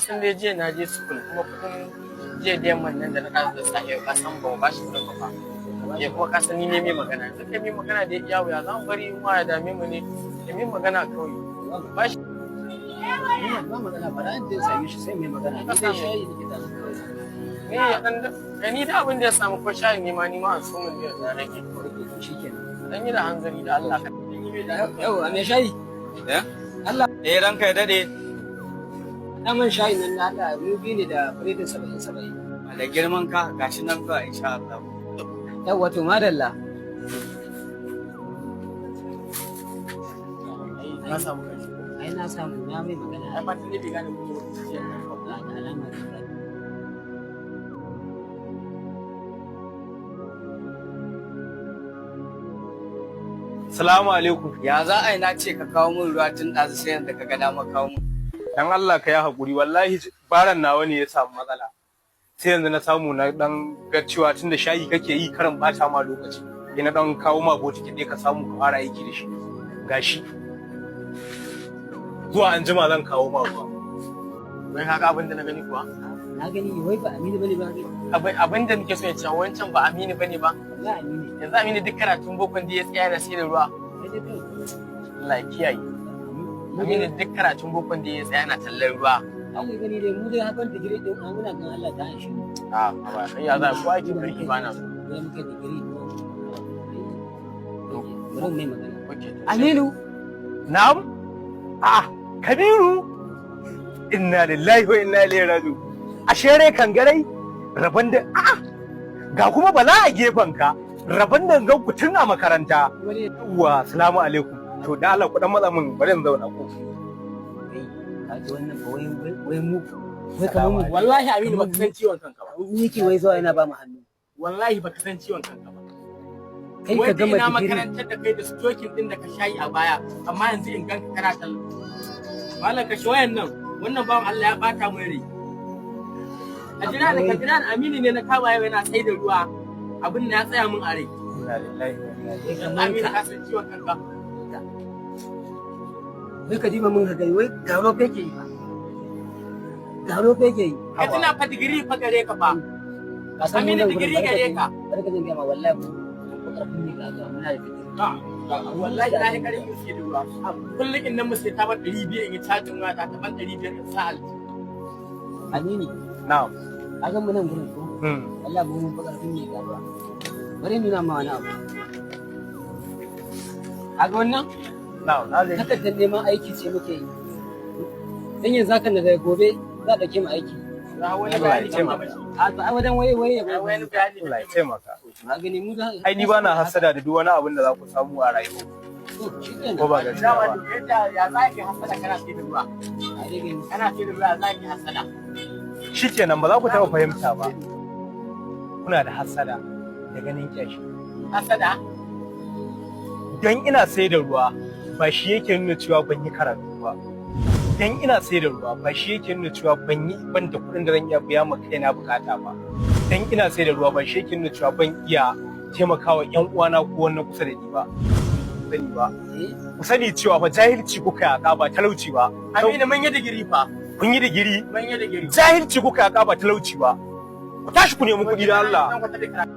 san dai jiya na je school kuma kudin jiya da yamman nan da na kasa da safe ka san ba shi kudin ba ya kuma ka san ni ne mai magana sai kai mai magana da iya wuya za mu bari mu ya dame mu ne da mai magana kawai ba shi ba magana ba ran da same shi sai mai magana ni dai shayi nake da ni da abin da ya samu ko shayi ne ma an so mun da rage shikenan dan yi da hanzari da Allah ka yau me shayi Allah ranka ya dade daman shayi nan na Allah mu bi ne da biredin 70 da girman ka gashi nan zuwa insha Allah yau wato madalla na samu kai ai na samu na mai magana ai ba tun da bai gane mu da alama Salamu alaikum. Ya za a yi na ce ka kawo min ruwa tun ɗazu sai yadda ka ga dama kawo min. Dan Allah ka yi haƙuri wallahi baran nawa ne ya samu matsala. Sai yanzu na samu na dan ga cewa tunda shayi kake yi karan bata ma lokaci. Sai na dan kawo ma botiki ɗaya ka samu ka fara aiki da shi. Gashi. Zuwa an jima zan kawo ma ruwa. wai kaga abin da na gani kuwa na gani wai ba Aminu bane ba abin da nake so ya ce wancan ba Aminu bane ba ya Aminu yanzu Aminu duk karatun bokon da ya tsaya na sai da ruwa Allah ya kiyaye Aminu duk karatun bokon da ya tsaya na tallar ruwa Allah gani dai mu dai hakan digiri din muna kan Allah ta shi a ba kai ya za ku aiki kirki bana so dai muke digiri bari mai magana Aminu na'am Kabiru inna lillahi wa inna ilaihi raji'un ashere kangarai rabon da ga kuma bala a gefen ka rabon da ga ku tun a makaranta wa assalamu alaikum to da Allah ku dan matsa min bari in zauna ko ka ji wannan ba wai mu wai kamar mu wallahi Aminu baka san ciwon kanka ba ni ke wai zuwa ina ba mu hannu wallahi baka san ciwon kanka ba kai ka gama ina digiri makarantar da kai da stokin din da ka shayi a baya amma yanzu in ganka kana tallo malam ka shi wayan nan wannan bawan Allah ya bata mun rai a jira da kadira Aminu ne na kama yau yana sai da ruwa abin da ya tsaya mun a rai inna lillahi wa inna ilaihi Aminu ka san ciwon kanka wai ka diba mun ga gani wai garo kake yi fa garo kake yi ka tuna fa digiri fa gare ka fa Aminu digiri gare ka barka da gama wallahi mu karfin ne ga muna da digiri wallahi na yi karin yusi da ruwa kullum in nan mu sai ta bar 200 in yi cajin wata ta ban 500 in sa alji Aminu na'am a ga mu nan gurin ko wallahi mu mun karfin ne ga ruwa bari nuna ma wani abu a ga wannan na'am na ga takardar neman aiki ce muke yi dan yanzu haka daga gobe za a dauke mu aiki wani Allah ya taimaka a to a wajen waye wani bayani Allah ya taimaka na gani mu da ai ni bana hasada da duk wani abin da za ku samu a rayuwa ko ba gaskiya dama ba duk yadda ya za ki hasada kana sai da ruwa kana sai da ruwa za ki hasada shikenan ba za ku taɓa fahimta ba kuna da hasada da ganin kyashi hasada dan ina sai da ruwa ba shi yake nuna cewa ban yi karatu ba dan ina sai da ruwa ba shi yake nuna cewa ban da kuɗin da zan iya biya ma kaina bukata ba dan ina sai da ruwa ba shi yake nuna cewa ban iya taimakawa ƴan uwana ko wannan kusa da ni ba sani ba ku sani cewa fa jahilci kuka yaka ba talauci ba Aminu mun yi digiri fa kun yi digiri mun yi digiri jahilci kuka yaka ba talauci ba ku tashi ku nemi kuɗi da Allah Zan kwata da karatu.